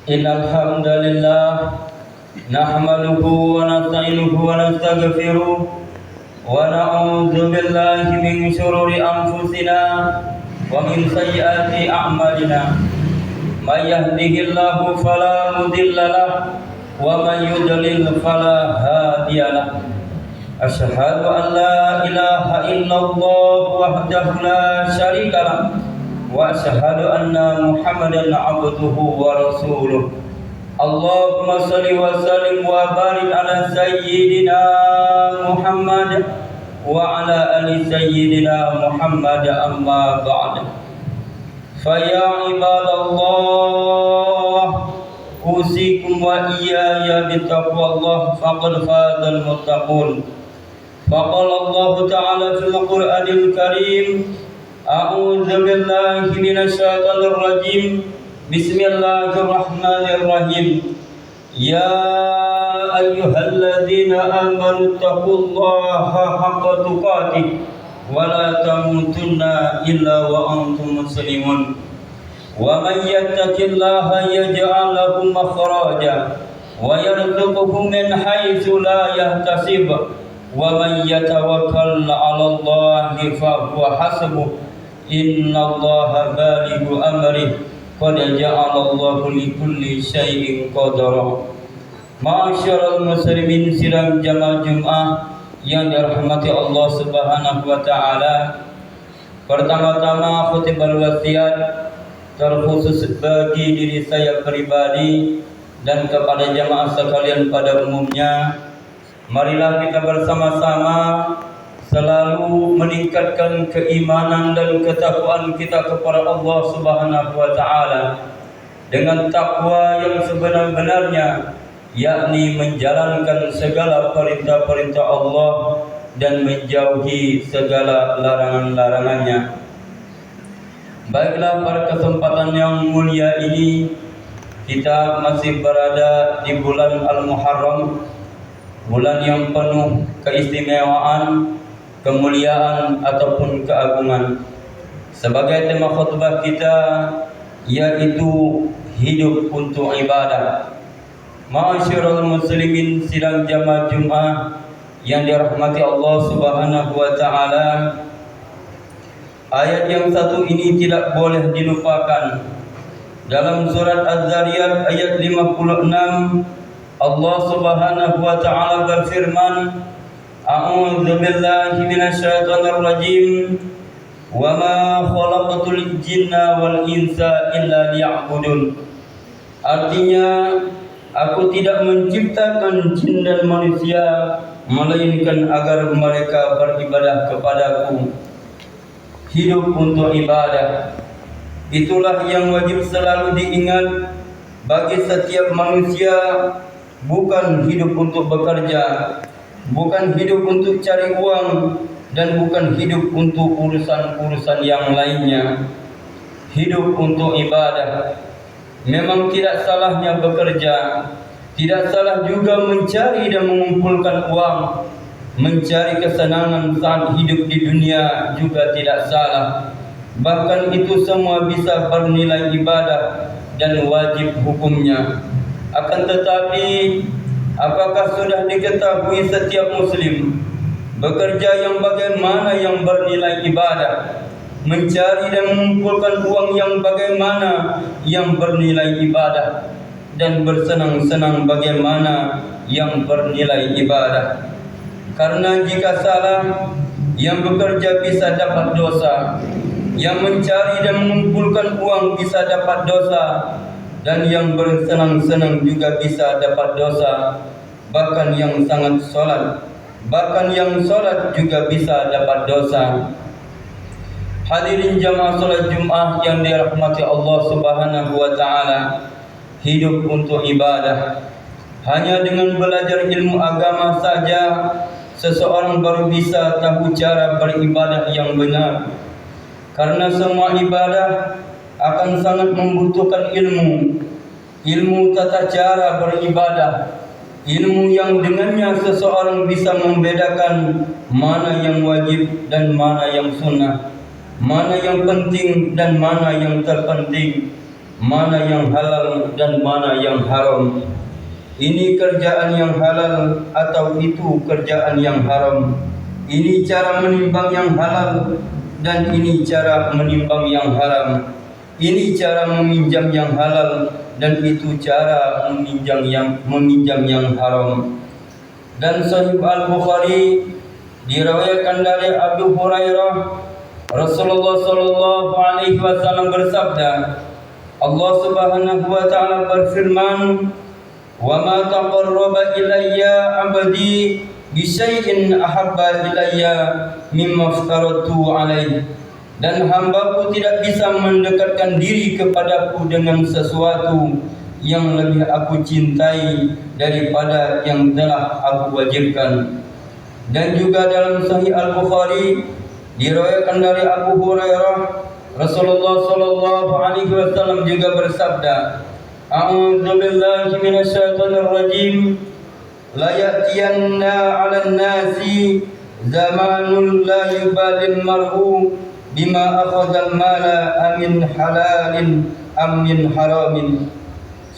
Innal hamdalillah nahmaduhu wa nasta'inuhu wa nastaghfiruh wa na'udzu billahi min shururi anfusina wa min sayyiati a'malina. May yahdihillahu fala mudilla lahu wa may yudlil fala hadiya lahu. Asyhadu an la ilaha illallah wahdahu la syarika lahu wa asyhadu anna Muhammadan abduhu wa rasuluh. Allahumma salli wa sallim wa barik ala sayyidina Muhammad wa ala ali sayyidina Muhammad, amma ba'd. Fa ya ibadallah, usikum wa iyaya bittaqwallah, faqad fazal muttaqun. Faqala Allah ta'ala fil Qur'anil Karim, a'udzu billahi minasy syaithanir rajim. Bismillahirrahmanirrahim. Ya ayyuhalladzina amanu taqullaha haqqa tuqatih wa la tamutunna illa wa antum muslimun. Wa man yattaqillaha yaj'al lahu makhraja wa yarzuqhu min haitsu la yahtasib. Wa man yatawakkal 'ala Allahi fa huwa hasbuh. Innallaha balighu amrihi qad ja'alallahu likulli syai'in qadara. Ma'asyiral muslimin, sidang jamaah Jumat yang dirahmati Allah Subhanahu wa taala. Pertama-tama khutbah wasiat terkhusus bagi diri saya pribadi dan kepada jamaah sekalian pada umumnya. Marilah kita bersama-sama selalu meningkatkan keimanan dan ketakwaan kita kepada Allah Subhanahu wa taala dengan takwa yang sebenar-benarnya, yakni menjalankan segala perintah-perintah Allah dan menjauhi segala larangan-larangannya. Baiklah, pada kesempatan yang mulia ini kita masih berada di bulan Al-Muharram, bulan yang penuh keistimewaan, kemuliaan ataupun keagungan. Sebagai tema khutbah kita yaitu hidup untuk ibadah. Ma'asyiral muslimin, sidang jamaah Jumat yang dirahmati Allah Subhanahu wa taala, ayat yang satu ini tidak boleh dilupakan. Dalam surat Az-Zariyat ayat 56, Allah Subhanahu wa taala berfirman, a'udzu billahi minasy syaithanir rajim. Wa ma khalaqatul jinna wal insa illa liya'budun. Artinya, aku tidak menciptakan jin dan manusia melainkan agar mereka beribadah kepadaku. Hidup untuk ibadah, itulah yang wajib selalu diingat bagi setiap manusia. Bukan hidup untuk bekerja, bukan hidup untuk cari uang, dan bukan hidup untuk urusan-urusan yang lainnya. Hidup untuk ibadah. Memang tidak salahnya bekerja, tidak salah juga mencari dan mengumpulkan uang. Mencari kesenangan saat hidup di dunia juga tidak salah. Bahkan itu semua bisa bernilai ibadah dan wajib hukumnya. Akan tetapi, apakah sudah diketahui setiap muslim, bekerja yang bagaimana yang bernilai ibadah, mencari dan mengumpulkan uang yang bagaimana yang bernilai ibadah, dan bersenang-senang bagaimana yang bernilai ibadah? Karena jika salah, yang bekerja bisa dapat dosa, yang mencari dan mengumpulkan uang bisa dapat dosa, dan yang bersenang-senang juga bisa dapat dosa. Bahkan yang sholat juga bisa dapat dosa. Hadirin jamaah sholat Jumat yang dirahmati Allah Subhanahu wa taala, hidup untuk ibadah. Hanya dengan belajar ilmu agama saja seseorang baru bisa tahu cara beribadah yang benar. Karena semua ibadah akan sangat membutuhkan ilmu tata cara beribadah, ilmu yang dengannya seseorang bisa membedakan mana yang wajib dan mana yang sunnah, mana yang penting dan mana yang terpenting, mana yang halal dan mana yang haram. Ini kerjaan yang halal atau itu kerjaan yang haram. Ini cara menimbang yang halal dan ini cara menimbang yang haram. Ini cara meminjam yang halal dan itu cara meminjam yang haram. Dan Sahih Al-Bukhari diriwayatkan dari Abu Hurairah, Rasulullah sallallahu alaihi wasallam bersabda, Allah Subhanahu wa taala berfirman, "Wa ma taqarraba ilayya 'abdi bi syai'in ahabba ilayya mimma aftaratu 'alaihi." Dan hambaku tidak bisa mendekatkan diri kepadaku dengan sesuatu yang lebih aku cintai daripada yang telah aku wajibkan. Dan juga dalam Sahih Al-Bukhari diriwayatkan dari Abu Hurairah, Rasulullah sallallahu alaihi wasallam juga bersabda, A'udzu billahi minasyaitonir rajim. La ya'tiyanna 'alan nasi zamanun la yubalil mar'u bima akhadha al-mala amin halalin am min haramin.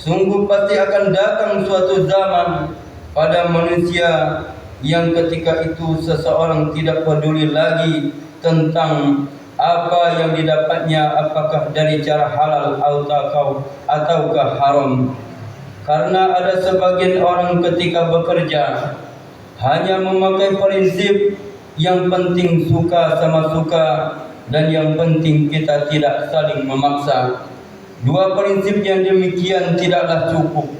Sungguh pasti akan datang suatu zaman pada manusia yang ketika itu seseorang tidak peduli lagi tentang apa yang didapatnya, apakah dari cara halal ataukah haram. Karena ada sebagian orang ketika bekerja hanya memakai prinsip yang penting suka sama suka dan yang penting kita tidak saling memaksa. Dua prinsip yang demikian tidaklah cukup.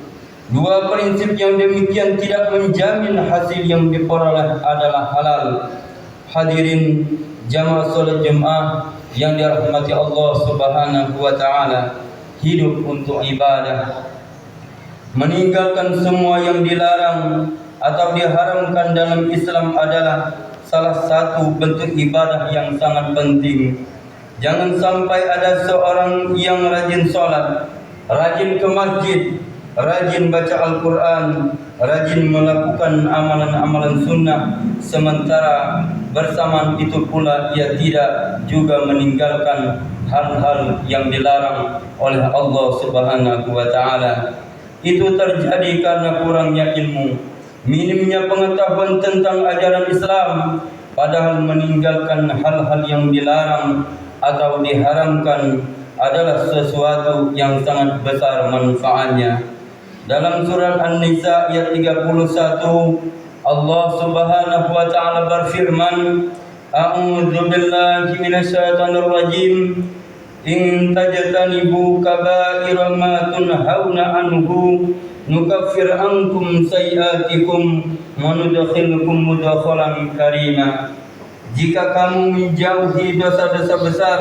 Dua prinsip yang demikian tidak menjamin hasil yang diperoleh adalah halal. Hadirin jamaah salat Jumat yang dirahmati Allah Subhanahu wa taala, hidup untuk ibadah, meninggalkan semua yang dilarang atau diharamkan dalam Islam adalah salah satu bentuk ibadah yang sangat penting. Jangan sampai ada seorang yang rajin sholat, rajin ke masjid, rajin baca Al-Quran, rajin melakukan amalan-amalan sunnah, sementara bersamaan itu pula ia tidak juga meninggalkan hal-hal yang dilarang oleh Allah Subhanahu wa taala. Itu terjadi karena kurangnya ilmu, minimnya pengetahuan tentang ajaran Islam, padahal meninggalkan hal-hal yang dilarang atau diharamkan adalah sesuatu yang sangat besar manfaatnya. Dalam surah An-Nisa ayat 31, Allah Subhanahu wa taala berfirman, A'udzu billahi minasyaitonir rajim. In tajtanibu kaba'ira ma tunhauna anhu nukaffir ankum sayi'atikum wa nudkhilkum mudkhalan karima. Jika kamu menjauhi dosa-dosa besar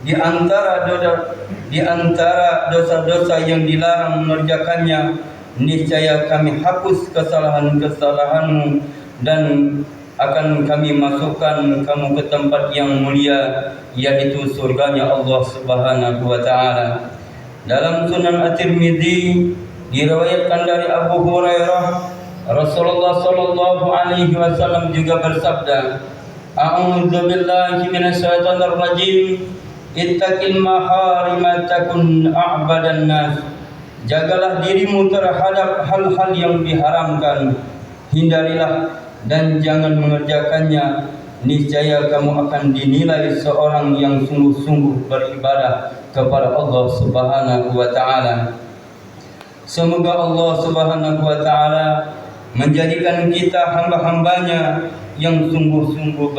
di antara dosa-dosa yang dilarang mengerjakannya, niscaya kami hapus kesalahan-kesalahanmu dan akan kami masukkan kamu ke tempat yang mulia, yaitu surganya Allah Subhanahu wa taala. Dalam Sunan At-Tirmidzi diriwayatkan dari Abu Hurairah, Rasulullah sallallahu alaihi wasallam juga bersabda, A'udzu billahi minasyaitonir rajim. Ittaqil maharima takun a'badan nas. Jagalah dirimu terhadap hal-hal yang diharamkan, hindarilah dan jangan mengerjakannya, niscaya kamu akan dinilai seorang yang sungguh-sungguh beribadah kepada Allah Subhanahu wa taala. Semoga Allah Subhanahu wa taala menjadikan kita hamba-hambanya yang sungguh-sungguh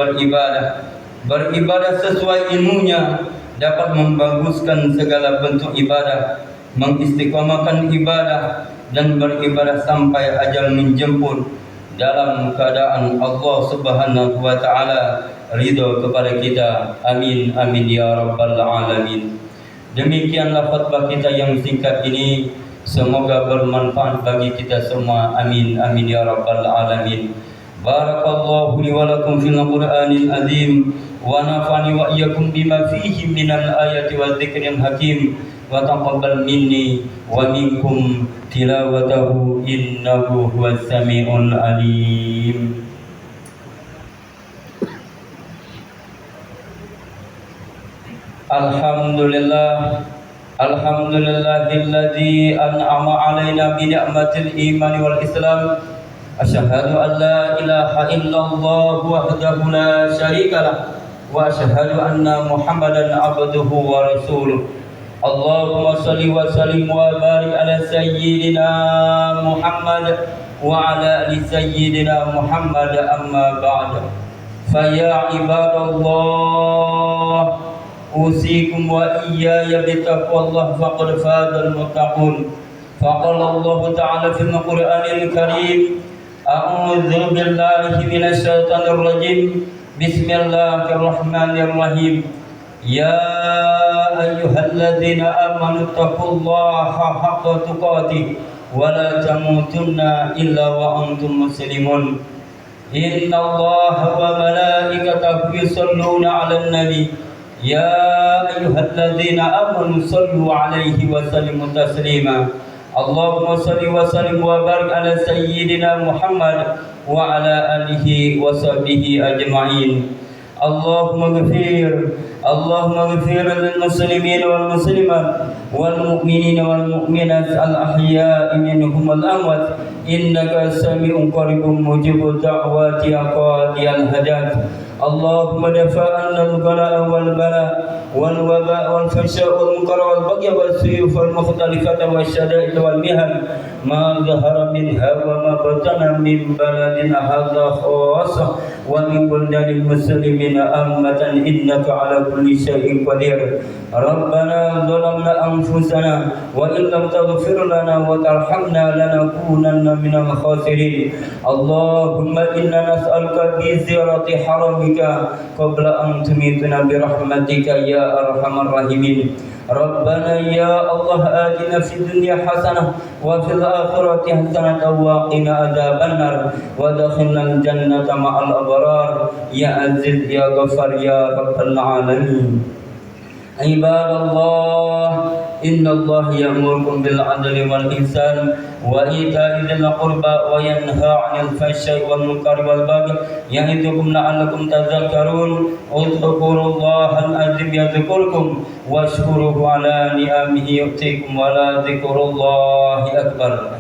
beribadah sesuai ilmunya, dapat membaguskan segala bentuk ibadah, mengistiqamahkan ibadah dan beribadah sampai ajal menjemput dalam keadaan Allah Subhanahu wa taala ridha kepada kita. Amin amin ya rabbal alamin. Demikianlah khutbah kita yang singkat ini, semoga bermanfaat bagi kita semua. Amin amin ya rabbal alamin. Barakallahu li wa lakum fil Qur'anil azim wa nafa'ani wa iyyakum bima fihi minal ayati wa dzikril hakim wa taqabbal minni wa minkum tilawatahu innahu huwas samiul alim. Alhamdulillah, Alhamdulillahilladzi an'ama alaina bi ni'matil iman wal islam. Asyhadu an la ilaha illallah wahdahu la syarika lah wa asyhadu anna Muhammadan abduhu wa rasuluh. Allahumma shalli wa sallim wa barik ala sayyidina Muhammad wa ala ali sayyidina Muhammad, amma ba'd. Fa ya ibadallah, usikum wa iyaya bitaqwallah faqad fazal muttaqun. Faqala Allah ta'ala fil Qur'anil Karim, a'udzu billahi minasy syaithanir rajim. Bismillahirrahmanirrahim. Ya ayyuhalladzina amanu taqullaha haqqa tuqatih wa la tamutunna illa wa antum muslimun. Inna Allaha wa malaikatahu yusholluna 'alan nabi. Ya ayyuhalladzina amanu shallu 'alaihi wa sallimu taslima. Allahumma shalli wa sallim wa barik ala sayyidina Muhammad wa ala alihi wa sahbihi ajma'in. Allahumma ghfir lil muslimin wal muslimat wal mu'minin wal mu'minat al ahya'i minhum wal amwat, innaka sami'un qaribun mujibud da'wati qadiyal hajat. Allahumma dafa'anna al-bala'a wal bala' wal waba' wal fasha' wal munkar wal baghy wal suyuf wal mukhtalifata wal syada'id wal mihan ma dhahara minha wa ma batana min baladina hadha khassa wa min buldanil muslimina ammatan, innaka ala kulli syai'in qadir. Rabbana zalamna anfusana wa in lam taghfir lana wa tarhamna lanakunanna minal khasirin. Allahumma inna nas'aluka bi ziyarati haramika qabla an tumitna bi rahmatika ya arhamar rahimin. Rabbana ya Allah, atina fid dunya hasanah wa fil akhirati hasanah wa qina adzabannar wa adkhilnal jannata ma'al abrar ya aziz ya ghaffar ya rabbal alamin. Ibadallah, innallaha ya'murukum bil 'adli wal ihsan wa ita'i dzil qurba wa yanha 'anil fahsya'i wal munkari wal baghi ya'idukum la'allakum tadhakkarun. Udhkurullahal 'azim yadhkurkum washkuruhu 'ala ni'amihi yu'tikum wa la dzikrullahi akbar.